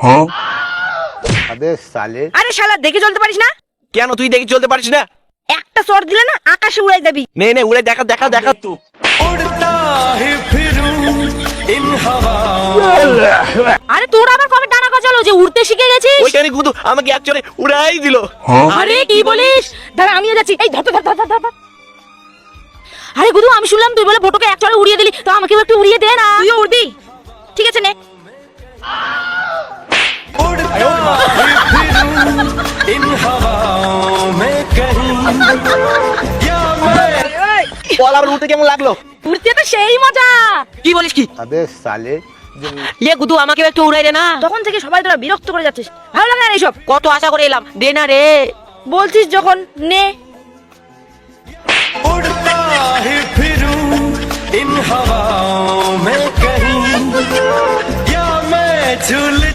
अबे साले আরে শালা দেখে চলতে পারিস না? কেন তুই দেখে চলতে পারিস না? একটা চড় দিলে না আকাশে উড়াই যাবি। নে নে উড়ে দেখা দেখা দেখা। আরে তোর আবার কবে ডানা গজালো যে উড়তে শিখে গেছিস? ওইখানে গুদু আমাকে একচরে উড়াই দিল। আরে কি বলিস? দাঁড়া আমিও যাচ্ছি। এই ধর ধর ধর ধর ধর। আরে গুদু আমি শুনলাম তুই বলে ফটোকে এক চড়ে উড়িয়ে দিলি, তো আমাকেও একটু উড়িয়ে দে না। তুইও উড়বি? ঠিক আছে নে। বল আবার উড়তে কেমন লাগলো? উড়তে তো সেই মজা। কি বলিস কি? अबे साले ইয়ে গুদু আমাকে একটু উড়াই দে না। তখন থেকে সবাই তোরা বিরক্ত করে যাচ্ছিস, ভালো লাগে না এইসব। কত আশা করে এলাম, দে না রে। বলছিস যখন নে। उड़ता ही फिरूं इन हवाओं में कहीं या मैं झूल